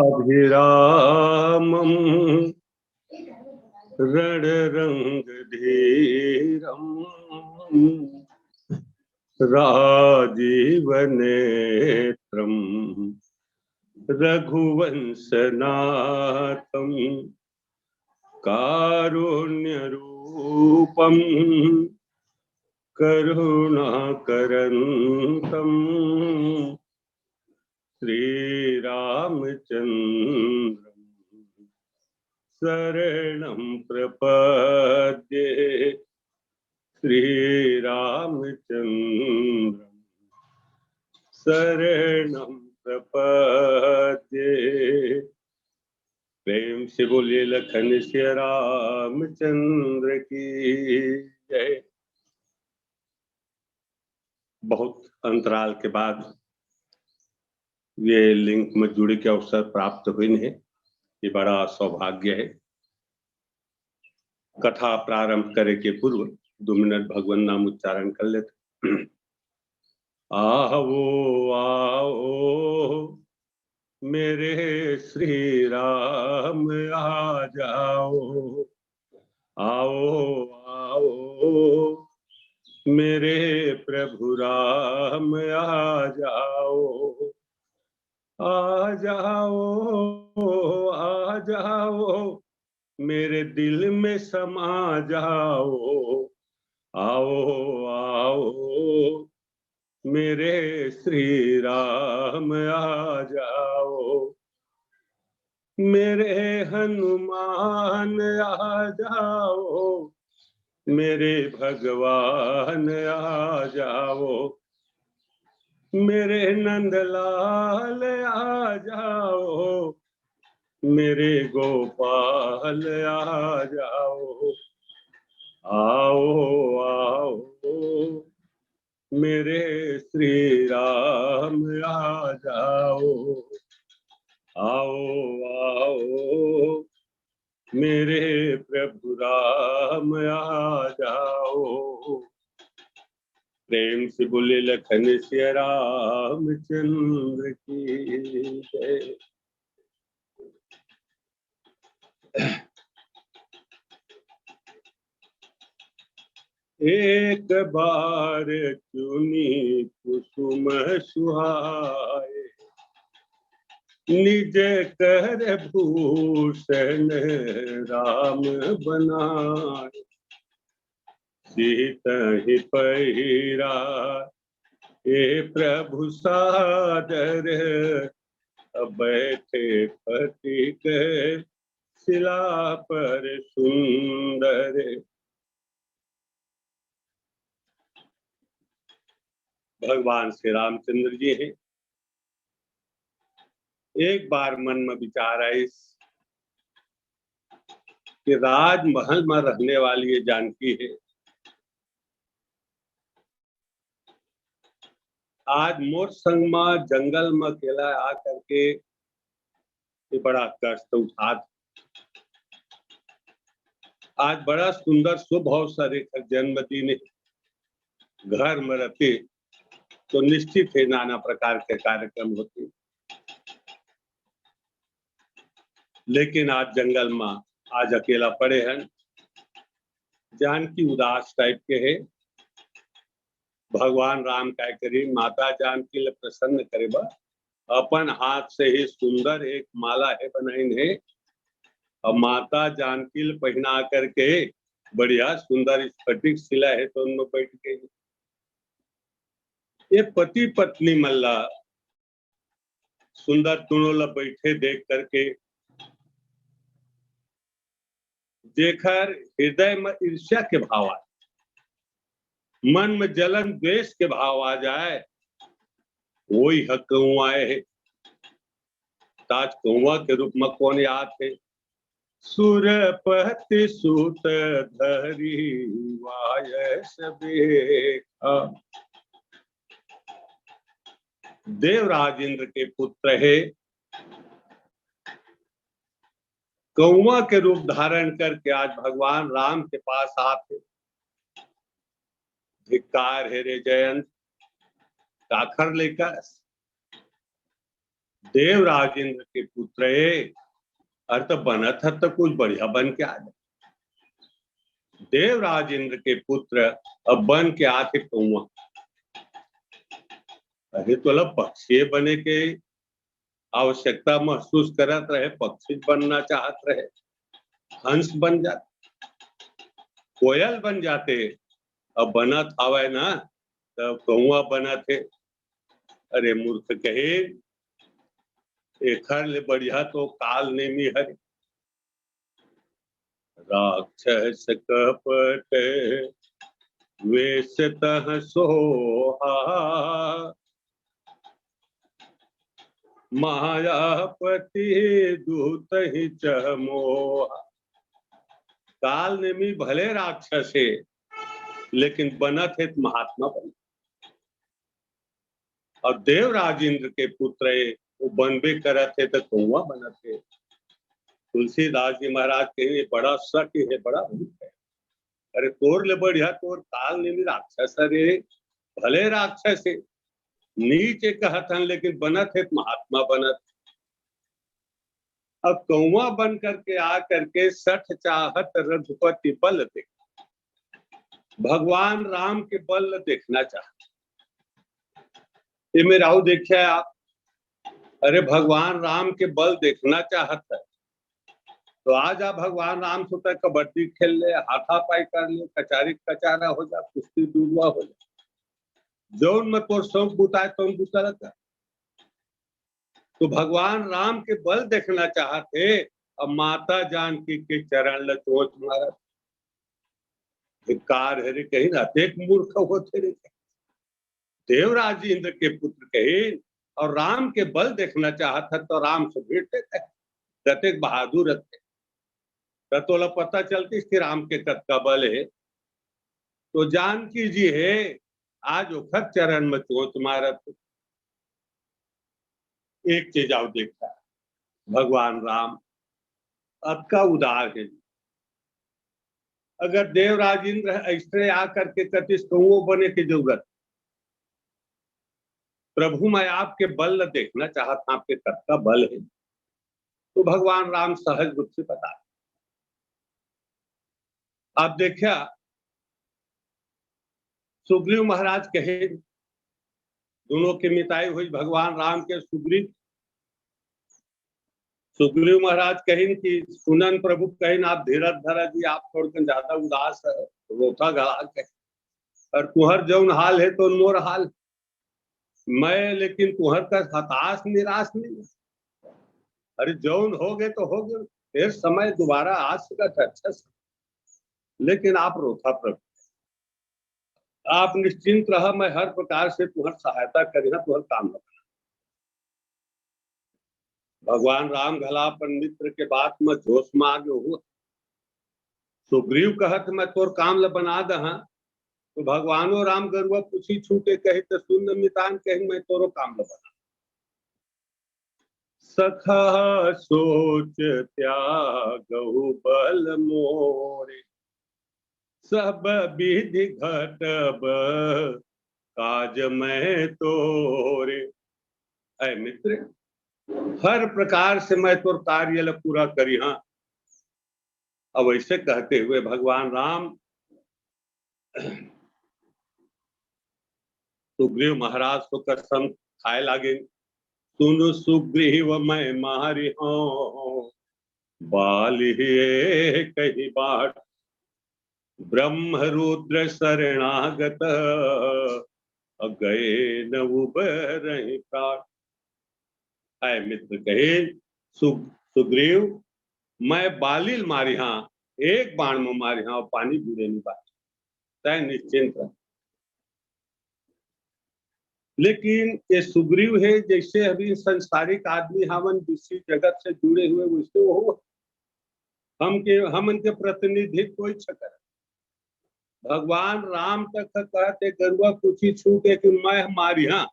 अभिरामं रणरङ्गधीरम् राजीवनेत्रं रघुवंशनाथं कारुण्यरूपं करुणाकरन्तं श्रीरामचन्द्रं शरणं प्रपद्ये। श्रीरामचन्द्रं शरणं प्रपद्ये। प्रेम से बोलिए लखन सिया रामचंद्र की जय। बहुत अंतराल के बाद ये लिंक में जुड़े के अवसर प्राप्त हुए हैं, ये बड़ा सौभाग्य है। कथा प्रारंभ करे के पूर्व 2 मिनट भगवान नाम उच्चारण कर लेते। आओ आओ मेरे श्री राम आ जाओ, आओ आओ मेरे प्रभु राम आ जाओ, आ जाओ आ जाओ मेरे दिल में समा जाओ, आओ आओ मेरे श्री राम आ जाओ, मेरे हनुमान आ जाओ, मेरे भगवान आ जाओ, मेरे नंदलाल आ जाओ, मेरे गोपाल आ जाओ, आओ आओ मेरे श्री राम आ जाओ, आओ आओ मेरे प्रभु राम आ जाओ। प्रेम से बोले लखन सिया रामचंद्र की जय। एक बार चुनी कुसुम सुहाए, निज कर भूषण राम बनाए, सीतहि पहिरा हे प्रभु सादर, बैठे पथिक शिला पर सुंदर। भगवान श्री रामचंद्र जी हैं। एक बार मन में विचार आए कि राजमहल में रहने वाली ये जानकी है, आज मोर संग में जंगल में अकेला आ करके ये बड़ा कष्ट उठा। आज बड़ा सुंदर शुभ अवसर है, जन्मदिन है, घर में रहते तो निश्चित है नाना प्रकार के कार्यक्रम होते, लेकिन आज जंगल में आज अकेला पड़े हैं। जानकी उदास टाइप के है। भगवान राम क्या करे, माता जानकी ले प्रसन्न करे बा अपन हाथ से ही सुंदर एक माला है बनाइन है, और माता जानकी ले पहना करके बढ़िया सुंदर स्फटिक शिला है तो उनमें बैठ गई। ये पति पत्नी मल्ला सुंदर दोनों ला बैठे देख करके जेखर हृदय में ईर्ष्या के भाव आ, मन में जलन द्वेष के भाव आ जाए, वही हक कौआए है। ताज कौआ के रूप में कौन याद है? सुरपति सुत धरी वायस बेखा, देवराज इंद्र के पुत्र है, कौआ के रूप धारण करके आज भगवान राम के पास आते। धिक्कार है रे जयंत, काखर लेकर देवराज इंद्र के पुत्र अर्थ बनत है तो कुछ बढ़िया बन के आ जाए। देवराज इंद्र के पुत्र अब बन के आते कौआ। अरे तो पक्षी बने के आवश्यकता महसूस करत रहे, पक्षी बनना चाहत रहे, हंस बन जाते, कोयल बन जाते। अब बनत हवे ना तब कौआ बना थे। अरे मूर्ख कहे, एखर ले बढ़िया तो काल नेमी हरे। राक्षस कपट वेश तह सोहा, मायापति दूत ही चमोहा। काल नेमी भले राक्षस है लेकिन बनत है महात्मा बन। और देवराज इंद्र के पुत्र वो बनबे करत है तो कौआ बनत है। तुलसीदास जी महाराज कहे बड़ा शक है, बड़ा भूत है। अरे तोर ले बढ़िया तोर काल नेमी राक्षस रे, भले राक्षस है, नीचे कहतन लेकिन बनत है महात्मा बनत। अब कौआ बन करके आ करके सठ चाहत रघुपति बल देख, भगवान राम के बल देखना चाहते। ये मेरा देखिए आप, अरे भगवान राम के बल देखना चाहत है तो आज आप भगवान राम से कबड्डी खेल ले, हाथापाई कर ले, कचारी कचारा हो जा, कुश्ती डूबा हो जा, जौन में तोर शौक बुताए तो बुता रहता। तो भगवान राम के बल देखना चाहते। अब माता जानकी के चरण ल चोट मारा, धिक्कार है रे कहीं ना, देख मूर्ख होते रे। देवराज इंद्र के पुत्र कहे और राम के बल देखना चाहता तो राम से भिड़ते थे, कतेक बहादुर थे। तोला पता चलती कि राम के कत का बल है। तो जानकी जी है आज उखत चरण में चोट मारत। एक चीज आओ देखता, भगवान राम अब का उदार है। अगर देवराज इंद्र ऐसे आकर के कतिश कौओ बने की जरूरत, प्रभु मैं आपके बल देखना चाहता, आपके कत का बल है। तो भगवान राम सहज रूप से बता। आप देखिया सुग्रीव महाराज कहे, दोनों के मिताई हुई भगवान राम के सुग्रीव। सुग्रीव महाराज कहिन कि सुनन प्रभु कहिन आप धीरज धरा जी, आप थोड़ ज्यादा उदास है, रोथा गड़ा कहे, और तुहर जौन हाल है तो मोर हाल मैं, लेकिन तुहर का हताश निराश नहीं। अरे जौन हो गए तो हो गए, फिर समय दोबारा आ सकता अच्छा से, लेकिन आप रोथा प्रभु, आप निश्चिंत रहा, मैं हर प्रकार से तुहर सहायता करिहा, तुहर काम होगा। भगवान राम घला पर मित्र के बात में जोश में आगे हो। सुग्रीव कहत मैं तोर काम ल बना दहा, तो भगवानो राम गरुआ पूछी छूटे कही तो सुन मितान कही मैं तोरो काम ल बना। सखा सोच त्यागहु बल मोरे, सब विधि घटब काज में तोरे। ऐ मित्र, हर प्रकार से मैं तोर कार्य ल पूरा करी। हाँ, अब ऐसे कहते हुए भगवान राम सुग्रीव महाराज को कसम खाए लागे। सुन सुग्रीव मैं मारी हूँ, बाली कही बाट, ब्रह्म रुद्र शरणागत, गए न उबरहि प्राण। आए मित्र कहे सुग्रीव मैं बालिल मारी हाँ, एक बाण में मारी हाँ, पानी बूढ़े नहीं बात, तय निश्चिंत रह। लेकिन ये सुग्रीव है जैसे अभी संसारिक आदमी हमन किसी जगत से जुड़े हुए वैसे वो हम इनके प्रतिनिधित्व कोई छकर। भगवान राम तक कहते गरुआ पूछी छूटे कि मैं मारी हाँ,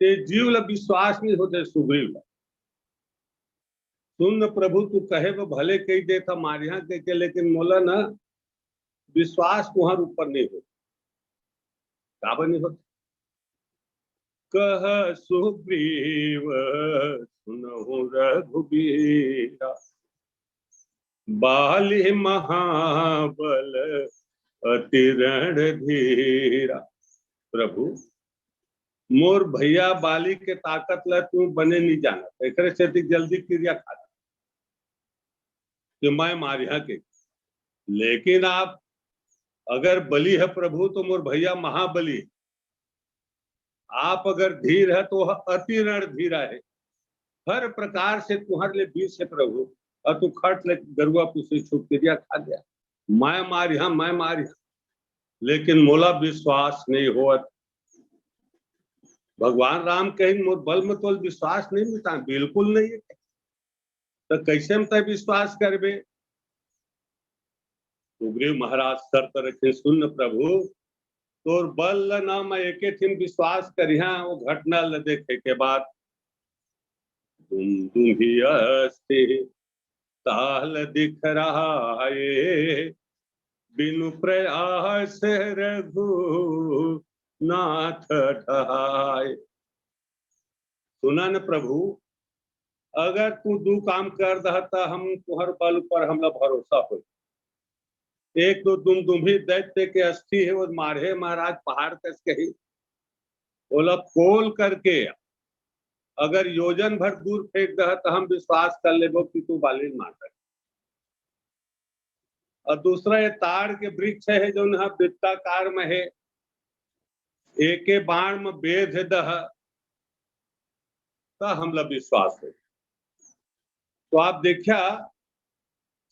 ते जीव ल विश्वास नहीं होते सुग्रीव ल। सुन प्रभु तू कहे वो भले कही दे था मारिया के, लेकिन मोला न विश्वास तुहर ऊपर नहीं हो, काबर नहीं होता। कह सुग्रीव सुनहु रघुबीरा, बाली महाबल अति रणधीरा। प्रभु मोर भैया बाली के ताकत ला तू बने नहीं जाना, एक से जल्दी क्रिया खा कि मैं मारिया के। लेकिन आप अगर बली है प्रभु तो मोर भैया महाबली, आप अगर धीर है तो अति रणधीरा है, हर प्रकार से तुम्हारे लिए बीस है प्रभु। और तू खट ले गरुआ पुसे छुप क्रिया खा गया, मैं मारिया, लेकिन मोला विश्वास नहीं हो। भगवान राम कहीं मोर बल में तो विश्वास नहीं मिलता, बिल्कुल नहीं है, तो कैसे हम तय विश्वास करबे। सुग्रीव महाराज शर्त रखे, सुन प्रभु तोर बल न मैं एके ठिन विश्वास करिहा, वो घटना ल देखे के बाद तुम ही अस्ति ताल दिख रहा है, बिनु प्रयास रघु नाथ ढहाए। सुना न प्रभु, अगर तू दू काम कर दहता हम तुहर बल पर हमला भरोसा हो। एक तो दुमदुमी दैत्य के अस्थि है वो मारे महाराज पहाड़ कस कही, बोला कोल करके अगर योजन भर दूर फेंक दह तो हम विश्वास कर लेबो कि तू बाली मार रहे। और दूसरा ये ताड़ के वृक्ष है जो वृत्ताकार में है, एक बाण में बेध दह तो हमला विश्वास है। तो आप देखा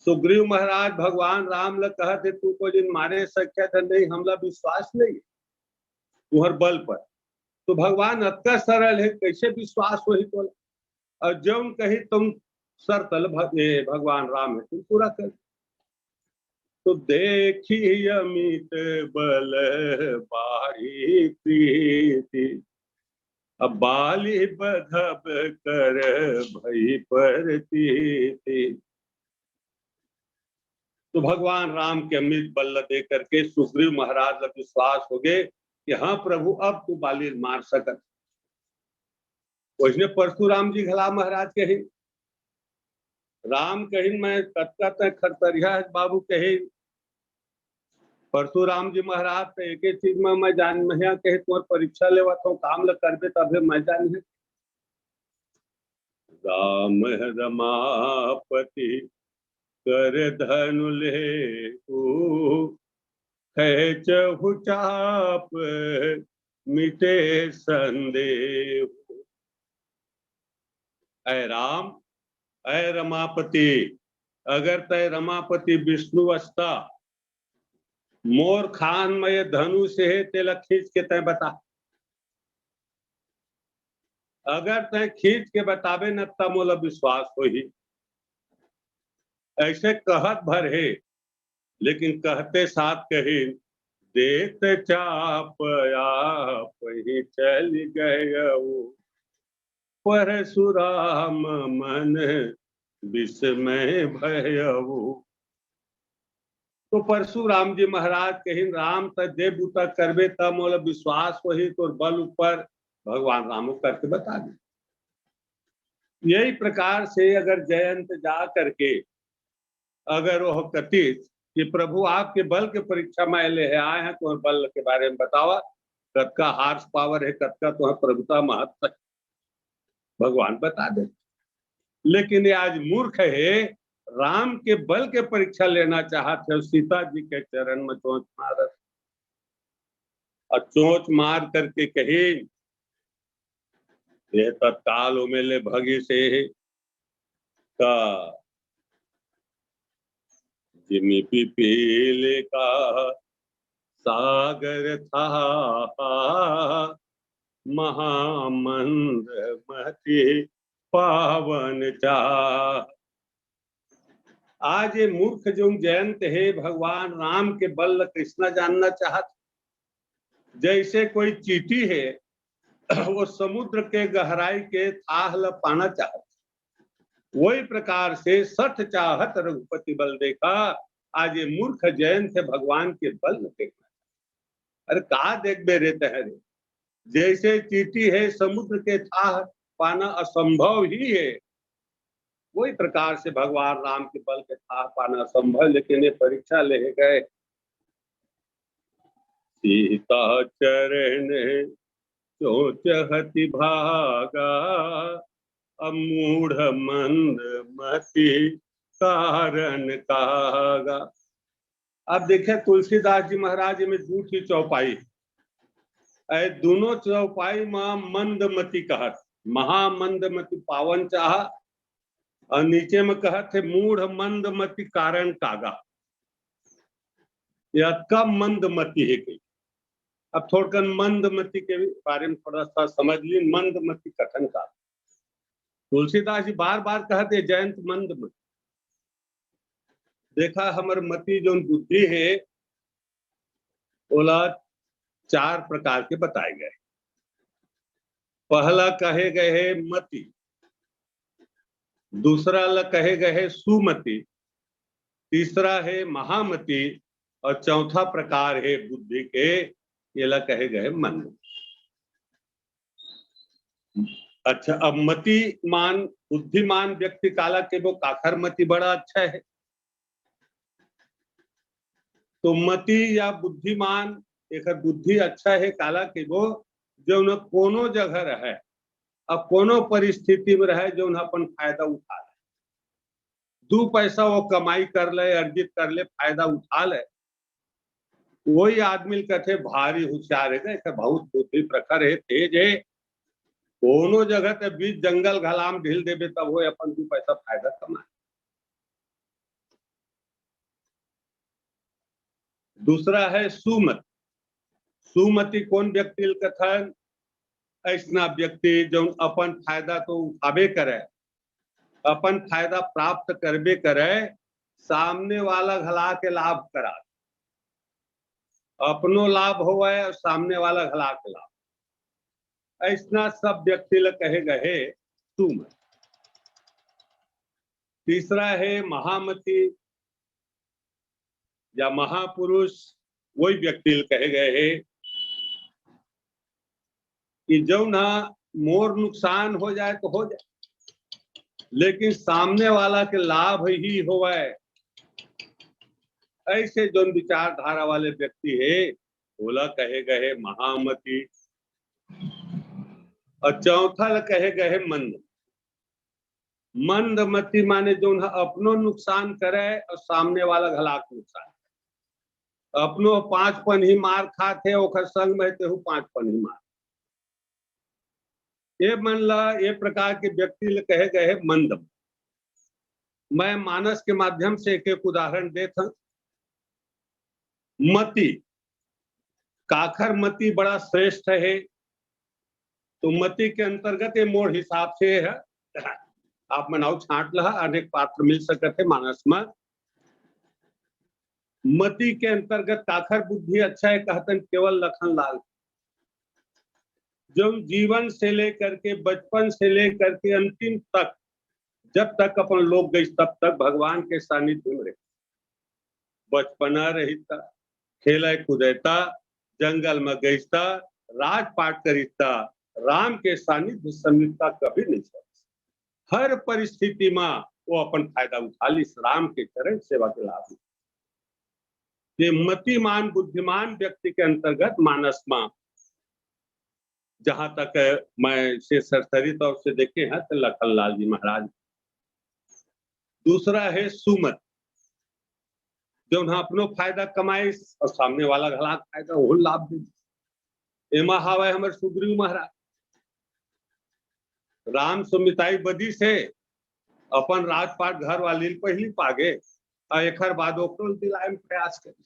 सुग्रीव महाराज भगवान राम ल कहते तू को जिन मारे सख्या था नहीं, हमला विश्वास नहीं तुहर बल पर। तो भगवान अत्का सरल है, कैसे विश्वास हो ही तो। और जब कही तुम सरतल भगवान राम है तुम पूरा कर। तो देखी अमित बल बारी प्रीति, अब बाली बधब कर भई परती। तो भगवान राम के अमित बल दे करके सुग्रीव महाराज ल विश्वास हो गए कि हाँ प्रभु अब तू बाली मार सकत। उसने परशुराम जी घला महाराज कही, राम कही मैं कतका खरतरिया बाबू कही, परशुराम जी महाराज तो एक चीज में मैं जान महिया कही तुम्हार परीक्षा लेवा तो काम ल करबे तबे मैं जान है। राम रमापति कर धनु ले चहु चाप मिटे संदेह। ऐ राम ऐ रमापति, अगर तय रमापति विष्णु अस्ता मोर खान में ये धनु से है तेला खींच के तय बता। अगर तय खींच के बतावे न तब मोला विश्वास हो ही। ऐसे कहत भर है, लेकिन कहते साथ कही देत चाप आप ही चल गए परशुराम मन विस्मय भयऊ। तो परशुराम जी महाराज कही राम तय बूता करबे तब मोला विश्वास हो ही, तो बल ऊपर भगवान राम करके बता दे। यही प्रकार से अगर जयंत जा करके अगर वह कथित कि प्रभु आपके बल के परीक्षा में ले आए हैं तो बल के बारे में बतावा, कतका हार्स पावर है, कतका तो प्रभुता महत्व है, भगवान बता दे। लेकिन ये आज मूर्ख है, राम के बल के परीक्षा लेना चाहते हो, सीता जी के चरण में चोंच मार और चोंच मार करके कही ये तत्काल उमेले भगी से का जिमी पीले का सागर था महामंद मति पावन चाह। आज ये मूर्ख जो जयंत है भगवान राम के बल कृष्णा जानना चाहत, जैसे कोई चींटी है वो समुद्र के गहराई के थाह ल पाना चाहत, वही प्रकार से सठ चाहत रघुपति बल देखा। आज ये मूर्ख जयंत है भगवान के बल देखना। अरे कहा देख बे रे तहरे, जैसे चींटी है समुद्र के था पाना असंभव ही है, वही प्रकार से भगवान राम के बल के था पाना असंभव, लेकिन ये परीक्षा ले गए। सीता चरण सोचहति भागा, अमूढ़ मंद मति कारण कागा। अब देखे तुलसीदास जी महाराज में झूठी चौपाई, दोनों चौपाई मां मंदमती कहत, महामंदमती पावन चाह, और नीचे में कहत है मूढ़ मंदमती कारण कागा। यह कम मंदमती है कही। अब थोड़ा मंदमती के बारे में थोड़ा सा समझ ली, मंदमती कथन का तुलसीदास जी बार बार कहते जयंत मंदमती। देखा हमर मति जो बुद्धि है ओला 4 प्रकार के बताए गए। पहला कहे गए है मति, दूसरा ल कहे गए है सुमति, तीसरा है महामति, और चौथा प्रकार है बुद्धि के, ये ला कहे गए मन। अच्छा, अब मतिमान बुद्धिमान व्यक्ति काला के वो काखर मति बड़ा अच्छा है। तो मति या बुद्धिमान एक बुद्धि अच्छा है काला के वो जो न कोनो जगह रहे, अब कोनो परिस्थिति में रहे जो न अपन फायदा उठा ले, 2 पैसा वो कमाई कर ले, अर्जित कर ले, फायदा उठा ले, वही आदमी कहते भारी होशियार है, बहुत बुद्धि प्रखर है, तेज है, कोनो जगह ते बीच जंगल घलाम ढील देवे तब वो अपन 2 पैसा फायदा कमाए। दूसरा है सुमति। सुमति कौन व्यक्ति कथन, ऐसा व्यक्ति जो अपन फायदा तो उठावे करे, अपन फायदा प्राप्त करबे करे, सामने वाला घला के लाभ करा, अपनो लाभ होवे और सामने वाला घला के लाभ, ऐसा सब व्यक्ति ल कहे गए सुमति। तीसरा है महामति या महापुरुष, वही व्यक्ति कहे गए है कि जो ना मोर नुकसान हो जाए तो हो जाए, लेकिन सामने वाला के लाभ ही होवे, ऐसे जो विचारधारा वाले व्यक्ति है बोला कहे गए महामति। और चौथा कहे गए मंद। मंदमति माने जो अपनो नुकसान करे और सामने वाला घलाक नुकसान, अपनो 5 पन ही मार खाते ओखर संग में तेहु 5 पन ही मार, ये मन ला ये प्रकार के व्यक्ति कहे गए मंदम। मैं मानस के माध्यम से एक उदाहरण देता। मति, काखर मति बड़ा श्रेष्ठ है, तो मति के अंतर्गत ये मोर हिसाब से है, आप मनाओ छाट लहा, अनेक पात्र मिल सकते मानस में। मति के अंतर्गत काखर बुद्धि अच्छा है कहतन केवल लखन लाल, जो जीवन से लेकर के बचपन से लेकर के अंतिम तक, जब तक अपन लोग गई तब तक भगवान के सानिध्य में रहे, बचपना रहता, खेला कूदता, जंगल में गईता, राजपाट करीता, राम के सानिध्य समीपता कभी नहीं सकता। हर परिस्थिति में वो अपन फायदा उठा ली राम के चरण सेवा के लाभ। ये मतिमान बुद्धिमान व्यक्ति के अंतर्गत मानस में, जहां तक मैं से सरसरी तौर से देखे हैं तो लखन लाल जी महाराज। दूसरा है सुमत, जो अपनो फायदा कमाए और सामने वाला घलाक फायदा वो लाभ दे। एमा हावे हमर सुग्रीव महाराज, राम सुमिताई बदी से अपन राजपाट घर वाली पहली पागे और एकर बाद ओकरो दिलाए में प्रयास करी,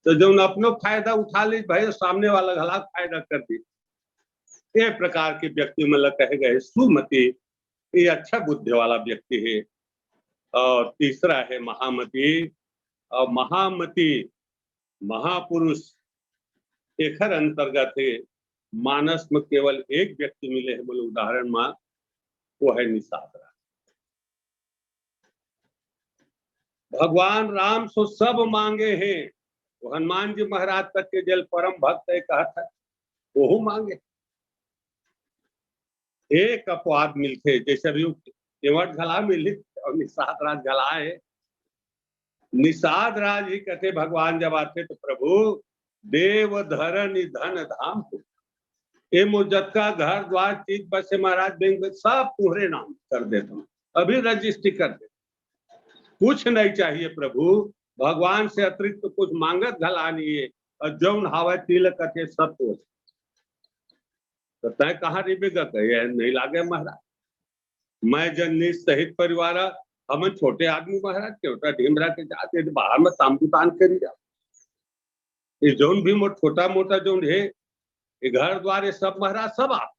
तो जो अपनो फायदा उठा ली भाई सामने वाला घलाक फायदा कर दी। ये प्रकार के व्यक्ति मतलब कहे गए सुमति, ये अच्छा बुद्धि वाला व्यक्ति है। और तीसरा है महामति, और महामति महापुरुष एकर अंतर्गत है। मानस में केवल एक व्यक्ति मिले है बोले उदाहरण में, वो है निषाद राज। भगवान राम सो सब मांगे हैं, वो हनुमान जी महाराज तक के जल परम भक्त है कहता है, वो मांगे, एक अपवाद मिलते जैसे अभी केवट घला मिली और निषाद राज घला है। निषाद राज ही कहते भगवान जब आते तो प्रभु देव धर निधन धाम ये मुजत का घर द्वार चीज बस से महाराज बैंक सब पूरे नाम कर देता हूँ, अभी रजिस्ट्री कर दे, कुछ नहीं चाहिए प्रभु, भगवान से अतिरिक्त तो कुछ मांगत घला नहीं है और जौन हवा तिलक कथे सब कुछ तो तय कहाँ रिबेगा कहे नहीं लागे महाराज, मैं जननी सहित परिवार हम छोटे आदमी महाराज छोटा ढीमरा के जाते बाहर में तामपुतान करी जा ये जौन भी छोटा मोटा जौन है ये घर द्वार सब महाराज सब आप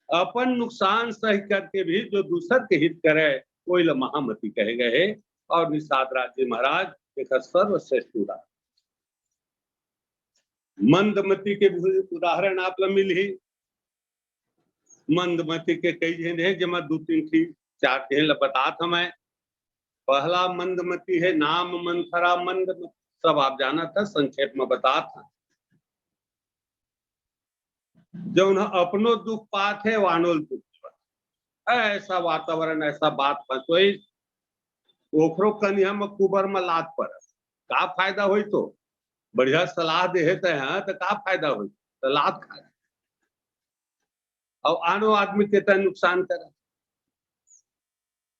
अपन नुकसान सही करके भी जो दूसर के हित करे कोई महामती कहे गए और निषाद राज जी महाराज एक सर्वश्रेष्ठ उदाहरण मंदमती के उदाहरण आप मिल ही मंदमती के कई जन है जमा दो तीन थी चार थे बता था मैं पहला मंदमती है नाम मंथरा मंदमती सब आप जाना था संक्षेप में बता था जो अपनो दुख पात है वानोल दुख ऐसा वातावरण ऐसा बात फंसोई ओखरो कन्या में कुबर में लात पर का फायदा हो तो बढ़िया सलाह दे हैं तो का फायदा हो तो लात खा और आनो आदमी के तय नुकसान करे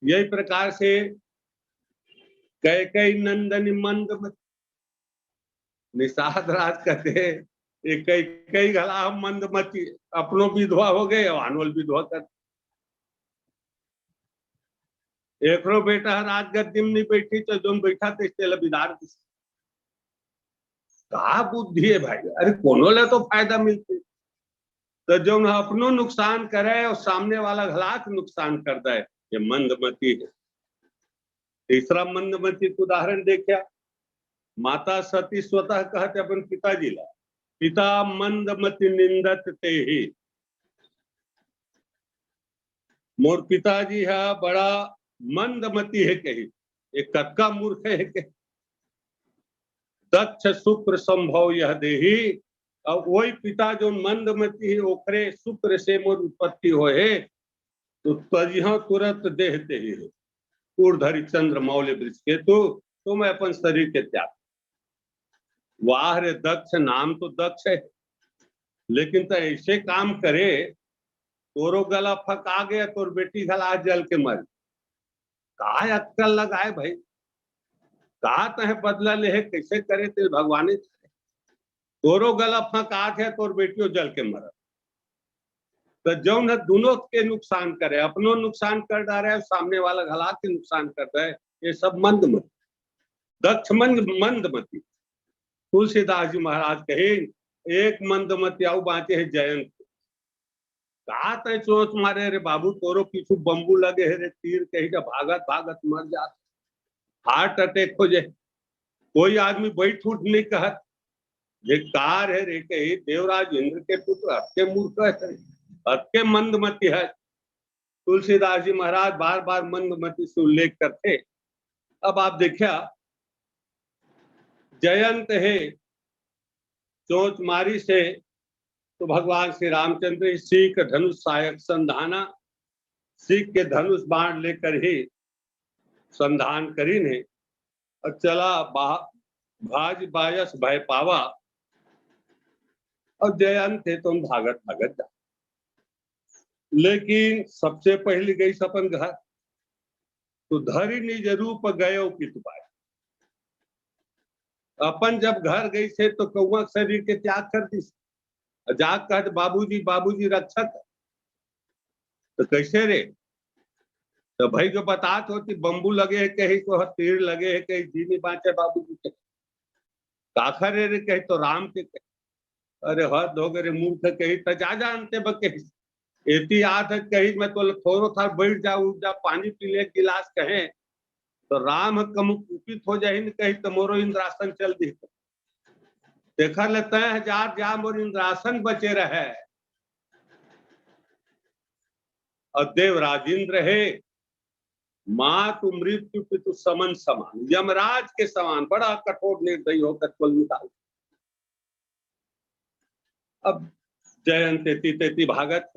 यही प्रकार से कई नंदनी मंद निषाद राज कहते कई कई घला मंदमती अपनो विधवा हो गए आनोल विधवा कर एकरो बेटा राज गद्दी में नहीं बैठी तो जो बैठा तो विदार कहा बुद्धि है भाई अरे कोनो ले तो फायदा मिलते तो जो अपनो नुकसान करे और सामने वाला घलाक नुकसान करता है ये मंदमती है। तीसरा मंदमती का उदाहरण देखा माता सती स्वतः कहते अपन पिताजी ला पिता मंदमती निंदत ते ही मोर पिताजी है बड़ा मंदमती है कही एक कक्का मूर्ख है के दक्ष शुक्र संभव यह देही और वही पिता जो मंदमती है ओखरे शुक्र से मोर उत्पत्ति हो है तो तजिहा तुरंत देहते ही है ऊर्धरि चंद्र मौल्य वृक्ष के तो मैं अपन शरीर के त्याग वाह रे दक्ष नाम तो दक्ष है लेकिन तो ऐसे काम करे तोरो गला फका गया तोर बेटी गला जल के मर का अक्कल लगाए भाई कहा तह बदला ले है कैसे करे तो भगवान तोरो गला फका है तोर बेटियों जल के मर तो जो न दोनों के नुकसान करे अपनो नुकसान कर डाले सामने वाला गला के नुकसान करता है ये सब मंदमती दक्ष मंदमती तुलसीदास जी महाराज कहे एक मंदमती आउ बांचे है जयंत कहा तय चोच मारे रे बाबू तोरो पीछू बम्बू लगे है रे तीर कही भागत भागत मर जात हार्ट अटैक हो जाए कोई आदमी बैठ उठ नहीं कहत ये कार है रे कही देवराज इंद्र के पुत्र हत्के मूर्ख है हत्के मंदमती है। तुलसीदास जी महाराज बार बार मंदमती से उल्लेख करते। अब आप देखिया जयंत है चोच मारी से तो भगवान श्री रामचंद्र सीख धनुष सहायक संधाना सीख के धनुष बाण लेकर ही संधान करी ने और चला भाज बायस भय पावा और जयंत है तुम भागत भागत जा लेकिन सबसे पहले गई सपन घर तो धरी निज रूप गयो पितुपाय अपन जब घर गई से तो कौआ शरीर के त्याग कर दी जाग कहते बाबूजी रक्षक तो कैसे रे तो भाई को बतात होती बम्बू लगे है कहीं को तीर लगे है कहीं जी नहीं बांचे बाबूजी के काखर रे कही तो राम के कही अरे हद हो गए मूर्ख कही तो जा जानते बके एती याद है कही मैं तो थोड़ो था बैठ जा उठ जा पानी पी ले गिलास कहे तो राम कम कुपित हो जाए कही तो मोरो इंद्रासन चल दी देखा लेते हैं हजार जा मोर इंद्रासन बचे रहे और देवराजेंद्र है मातु मृत्यु पितु समन समान यमराज के समान बड़ा कठोर निर्दयी होकर कुल निकाल। अब जयंत तेती भागत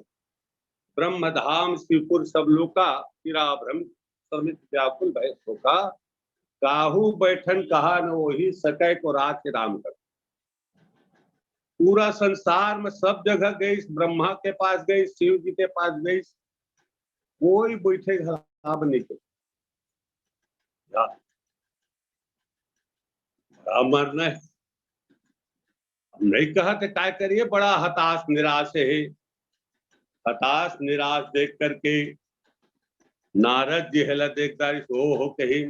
ब्रह्मधाम शिवपुर सब लोका, फिरा भ्रम श्रमित व्याकुल भय शोका, काहू बैठन कहा न वही सकै को राख राम कर। पूरा संसार में सब जगह गई, ब्रह्मा के पास गई, शिव जी के पास गई, कोई बैठे खराब नहीं कर। मरना है, नहीं कहा कि क्या करिए, बड़ा हताश निराश है। हताश निराश देख करके नारद जी हेला देखता हो कही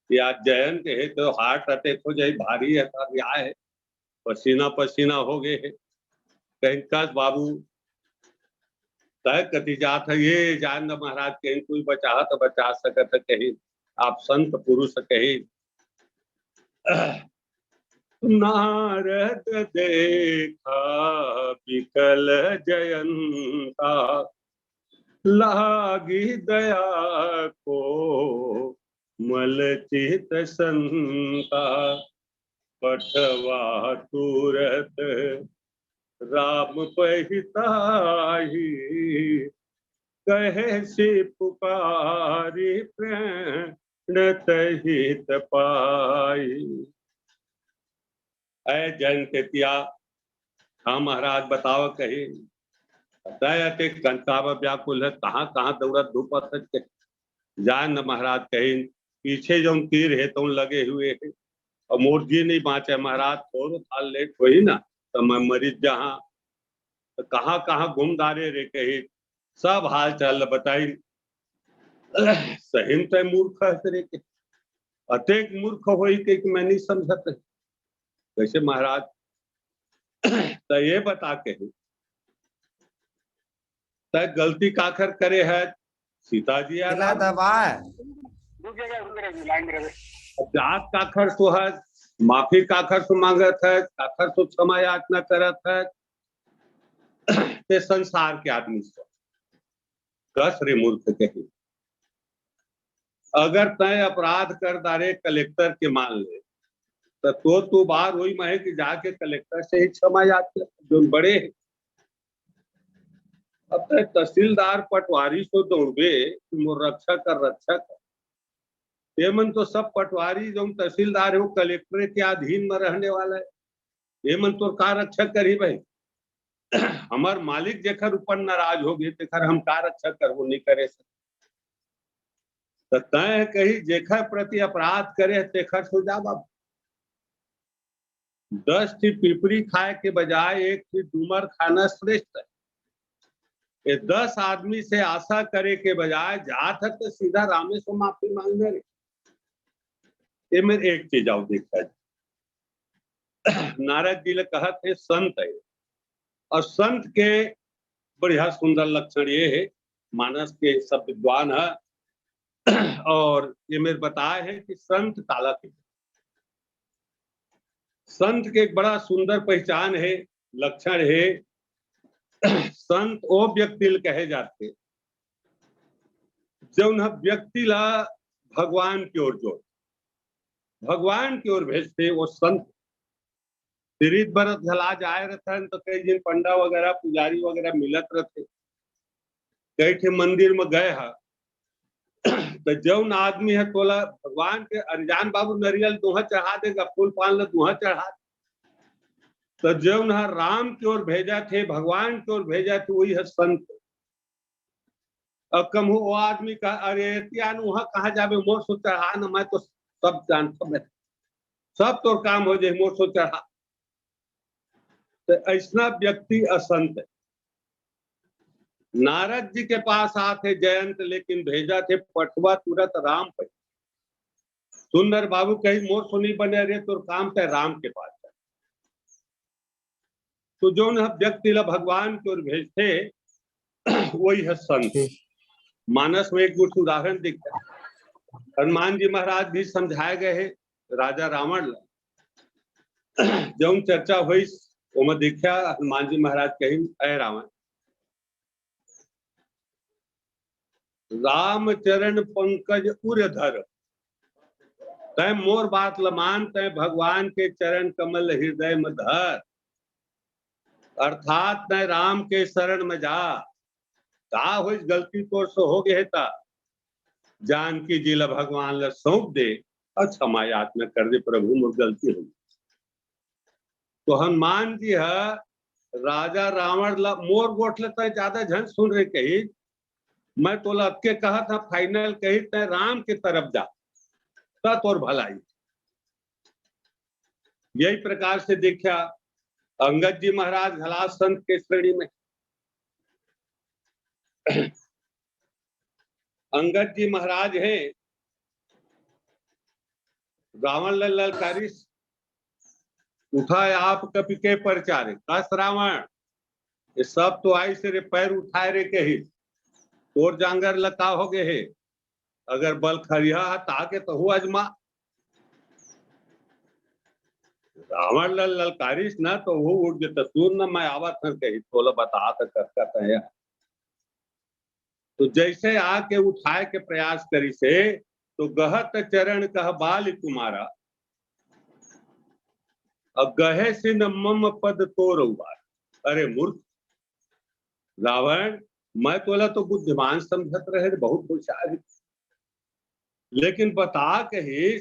या जयन के तो हार्ट अटैक हो जाए, भारी है, पसीना पसीना हो गए है। कहीं कस बाबू तय कति जात है, ये जान महाराज कहीं कोई बचा तो बचा सकत, कहीं आप संत पुरुष कही। नारद देखा विकल जयंता, लागी दया को मल चित संता, पठवा तुरत राम पहिताही, कहे से पुकारी प्रणत हित पाई। ऐ जन केतिया, हाँ महाराज बताओ कही, दया कंताव व्याकुल है, कहाँ कहाँ दौड़त धूपत जान न महाराज कही, पीछे जो तीर है तुम लगे हुए है और मोर जी नहीं बाँचे महाराज, थोड़ा था लेट हो ही ना तो मैं मरीज जहाँ, तो कहाँ कहाँ घूमदारे रे कही, सब हाल चाल बताई। सहिन तो मूर्ख है के, अतेक मूर्ख हो कि मैं नहीं समझत कैसे महाराज। तो ये बता के तय गलती काखर करे है सीता जी जात काखर सो है, माफी काखर सो मांगत है, काखर सो क्षमा याचना करत है, ते संसार के आदमी सो कस रे मूर्ख कही। अगर तय अपराध कर दारे कलेक्टर के मान ले तो बार वही महे कि जाके कलेक्टर से ही क्षमा याचना जो बड़े। अब तहसीलदार पटवारी को दौड़बे मोर रक्षा कर रक्षक, ये मन तो सब पटवारी जो तहसीलदार है वो कलेक्टर के अधीन में रहने वाला है, ये मन तो का रक्षा करी भाई। हमार मालिक जेखर ऊपर नाराज हो गए तेखर हम का रक्षा कर, वो नहीं करे तो तय कही जेखर प्रति अपराध करे तेखर सो जा बाबू। 10 थी पिपरी खाए के बजाय 1 थी डूमर खाना श्रेष्ठ है। ये 10 आदमी से आशा करे के बजाय जात है तो सीधा रामे से माफी मांगने रे। ये मेरे एक चीज आओ देखा नारद जी ने कहा थे संत है, और संत के बढ़िया सुंदर लक्षण ये है, मानस के सब विद्वान है और ये मेरे बताए है कि संत काला के, संत के एक बड़ा सुंदर पहचान है, लक्षण है। संत वो व्यक्ति कहे जाते जो न व्यक्ति ला भगवान की ओर जोड़, भगवान की ओर भेजते वो संत। तीर्थ बरत झला जाए रहता है तो कई दिन पंडा वगैरह पुजारी वगैरह मिलत रहते, कई ठे मंदिर में गए है तो जौन आदमी है तोला भगवान के अनजान बाबू नरियल दोहा चढ़ा देगा, फूल पान ला दोहा चढ़ा, तो जौन है राम की ओर भेजा थे, भगवान की ओर भेजा थे, वही है संत। अब कम हो वो आदमी का अरे वहां कहा जावे, मोर सो चढ़ा न, मैं तो सब जानता, मैं सब तो काम हो जाए, मोर सो चढ़ा। तो ऐसा व्यक्ति असंत है। नारद जी के पास आते जयंत, लेकिन भेजा थे पठवा तुरत राम पे। सुंदर बाबू कहीं मोर सुनी बने रहे तो काम पे राम के पास है। तो जो न व्यक्ति ला भगवान की ओर भेजते वही है संत। मानस में एक कुछ उदाहरण दिखता है, हनुमान जी महाराज भी समझाए गए हैं राजा रावण जौन चर्चा हुई वो देखा हनुमान जी महाराज कहीं ऐ रावण, राम चरण पंकज उरधर, तय मोर बात लमान, तय भगवान के चरण कमल हृदय में धर, अर्थात तय राम के शरण में जा, का हो गलती तोर से हो गए था जानकी जी ला भगवान ला सौंप दे और क्षमा याचना कर दे, प्रभु मोर गलती हो। तो हनुमान जी है राजा रावण ला मोर गोठ लेता ज्यादा झन सुन रहे कही, मैं तो अब के कहा था फाइनल कही तय राम के तरफ जा तोर भलाई। यही प्रकार से देखा अंगद जी महाराज घला संत के श्रेणी में। अंगद जी महाराज है रावण ललकारी उठाए आप कपि के परचारे कस रावण ये सब तो आई से रे पैर उठाए रे कही तोर जांगर लता हो गए है, अगर बल खरिया ताके तो हु अजमा। रावण ललकारिस ना तो वो उठ गए सुन न मैं आवत हर कही तोला बता करता है। तो जैसे आके उठाए के प्रयास करी से तो गहत चरण कह बाल तुम्हारा अब गहे से न मम पद तोर उबार। अरे मूर्ख रावण मैं तोला तो बुद्धिमान समझत रहे बहुत होशियार है, लेकिन बता कही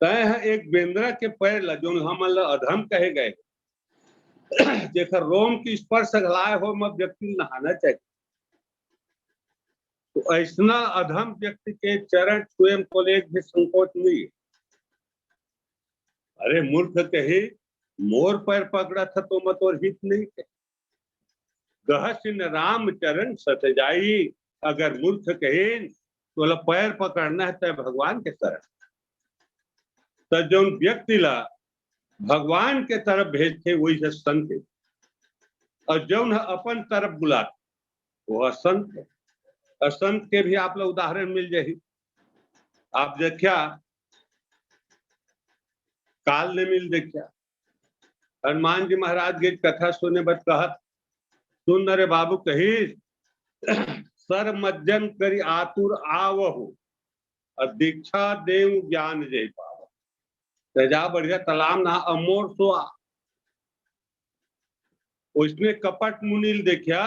तय एक बेंद्रा के पैर ला जो हम अधम कहे गए जेकर रोम की स्पर्श घलाए हो मत व्यक्ति नहाना चाहिए। तो ऐसा अधम व्यक्ति के चरण छुए को एक भी संकोच नहीं। अरे मूर्ख कही मोर पैर पकड़ा था तो मत और हित नहीं थे गहसिन राम चरण सत जाई। अगर मूर्ख कहे तो पैर पकड़ना है तो भगवान के शरण। तो जो व्यक्ति ला भगवान के तरफ भेजते वही है संत, और जो अपन तरफ बुलाते वह संत है। और संत के भी आप लोग उदाहरण मिल जाए। आप देखा काल ने मिल देखा हनुमान जी महाराज की कथा सुने बत कहत सुन रे बाबू कही सर मज्जन करी आतुर आवहु और दीक्षा देव ज्ञान जय पाव तेजा बढ़िया तलाम ना अमोर सो उसने कपट मुनील देखा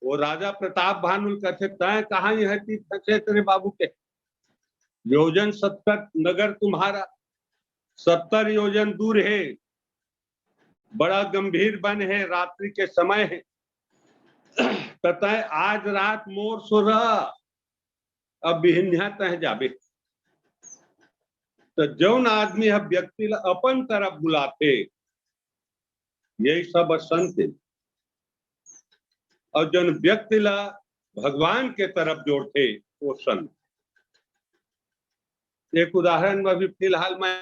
वो राजा प्रताप भानुल कथे तय कहा यह तीर्थ क्षेत्र बाबू के योजन 70 नगर तुम्हारा 70 योजन दूर है, बड़ा गंभीर वन है, रात्रि के समय है। तय आज रात मोर सो रहा अब बिहिन्या तह जाबे। तो जौन आदमी है व्यक्ति अपन तरफ बुलाते यही सब संत, और जौन व्यक्ति ला भगवान के तरफ जोड़ते वो संत। एक उदाहरण में अभी फिलहाल मैं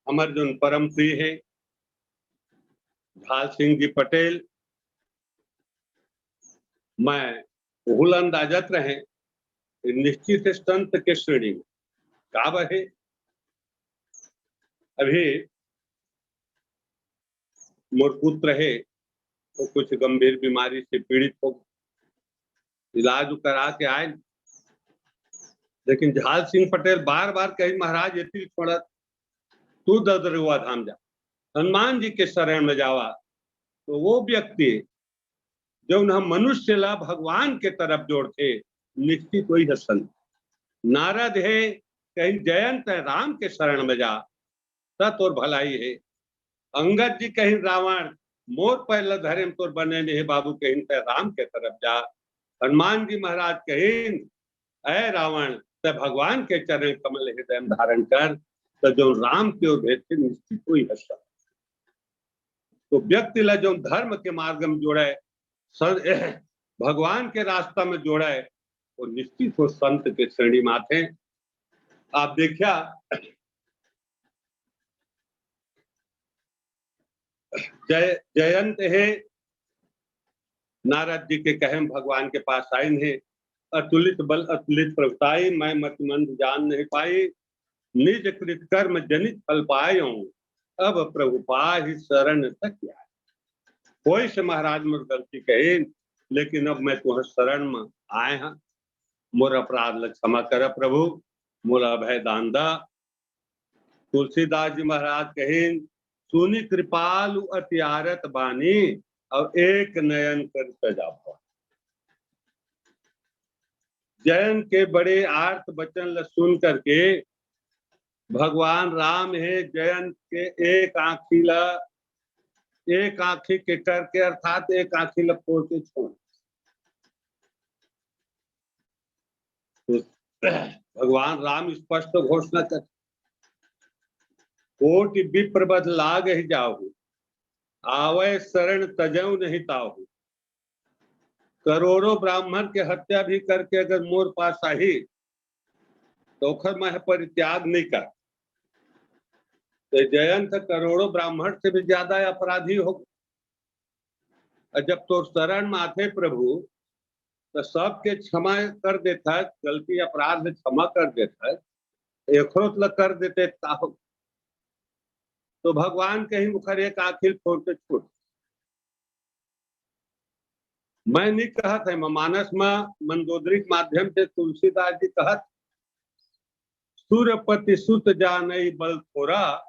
हमारे जो परम प्रिय है झाल सिंह जी पटेल, मैं भूल अंदाजत रहे निश्चित संत के श्रेणी में का है। अभी मोर पुत्र है तो कुछ गंभीर बीमारी से पीड़ित हो, इलाज करा के आए, लेकिन झाल सिंह पटेल बार बार कही महाराज ये छोड़ा तू ददरुआ धाम जा हनुमान जी के शरण में जावा। तो वो व्यक्ति जो न मनुष्य ला भगवान के तरफ जोड़ते निश्चित वही है संत। नारद है कहीं जयंत है राम के शरण में जा तत् और भलाई है। अंगद जी कहीं रावण मोर पहले धर्म तोर बने नहीं बाबू कहीं राम के तरफ जा। हनुमान जी महाराज कहीं अय रावण ते भगवान के चरण कमल हृदय धारण कर। तो जो राम की ओर भेजते निश्चित हुई है सब। तो व्यक्ति ला जो धर्म के मार्ग में जोड़े भगवान के रास्ता में जोड़े वो निश्चित हो संत के श्रेणी में आते। आप देखा जयंत है नारद जी के कहे भगवान के पास आए है अतुलित बल अतुलित प्रभुताई मैं मतमंद जान नहीं पाई निज कृत कर्म जनित फल पाए अब प्रभु पाहि शरण तक आए। कोई से महाराज मोर गलती कहे लेकिन अब मैं तुम्हें शरण में आए हैं, मोर अपराध ल क्षमा कर प्रभु मोर अभय दान दा। तुलसीदास जी महाराज कहे सुनी कृपालु अत्यारत बानी और एक नयन कर सजा भवा। जयन के बड़े आर्त वचन ल सुन करके भगवान राम है जयन के एक आंखी के करके अर्थात एक आंखी ल फोड़ के छोड़। तो भगवान राम स्पष्ट घोषणा कर, कोटि विप्रबध लाग ही जाहु, आवै शरण तजऊ नहीं ताहु। करोड़ों ब्राह्मण के हत्या भी करके अगर मोर पास आई तो मैं परित्याग नहीं कर। तो जयंत करोड़ों ब्राह्मण से भी ज्यादा अपराधी हो। जब तो शरण में आते प्रभु तो सबके क्षमा कर देता, गलती अपराध क्षमा कर देता, एक कर देते ताहो। तो भगवान कहीं मुखर एक आखिर फोड़ के छोड़। मैं नहीं कहत है, मानस में मंदोदरी के माध्यम से तुलसीदास जी कहत, सूर्यपति सुत जानई बल थोरा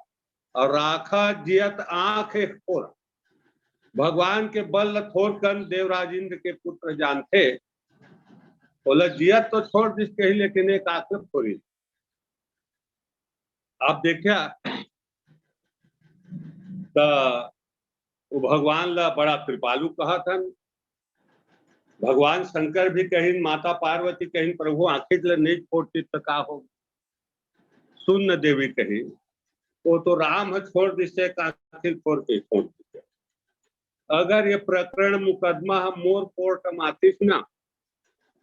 और राखा जियत आंख फोरा। भगवान के बल थोर कर देवराज इंद्र के पुत्र जानते, बोला जियत तो छोड़ दिस कही लेकिन एक आंख फोरी। आप देखिया तो भगवान ला बड़ा कृपालु कहा था। भगवान शंकर भी कहीं माता पार्वती कहीं प्रभु आंखें नहीं छोड़ती तो का हो। सुन देवी कही वो तो राम छोड़ दिसे आखिर छोड़ के छोड़ दिसे। अगर ये प्रकरण मुकदमा हम मोर कोर्ट में आतीस ना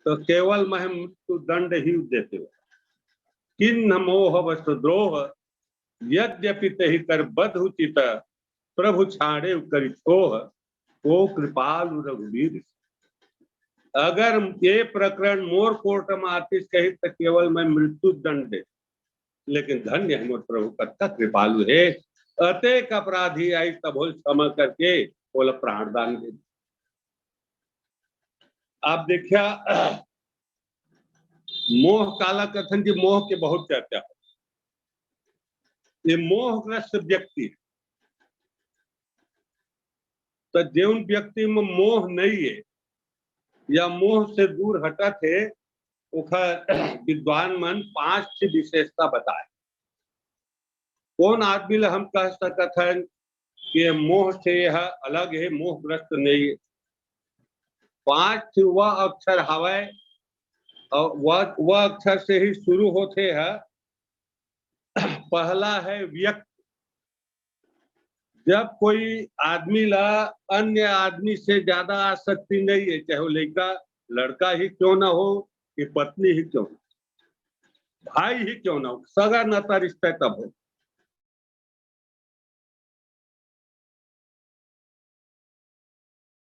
तो केवल मैं मृत्यु दंड ही देते। किन्न मोह वसुद्रोह यद्यपि तही कर बध उचित, प्रभु छाड़े करि छोह को कृपालु रघुवीर। अगर ये प्रकरण मोर कोर्ट में आतीस कही तो केवल मैं मृत्यु दंड दे, लेकिन धन्य है प्रभु कत्ता कृपालु है। अतेक अपराधी आई तब क्षमा करके बोला प्राणदान दे। आप देखिया मोह काला कथन की मोह के बहुत चर्चा है। ये मोहग्रस्त व्यक्ति है, तो जिन व्यक्ति में मोह नहीं है या मोह से दूर हटा थे, विद्वान मन 5 विशेषता बताए। कौन आदमी हम कह सकते हैं कि मोह से यह अलग है, मोहग्रस्त नहीं है। 5 वह अक्षर हवा और वह अक्षर से ही शुरू होते हैं। पहला है व्यक्ति। जब कोई आदमी ला अन्य आदमी से ज्यादा आसक्ति नहीं है, चाहे वो लड़का ही क्यों ना हो कि पत्नी ही क्यों, भाई ही क्यों ना हो, सगा नाता रिश्ता तब हो।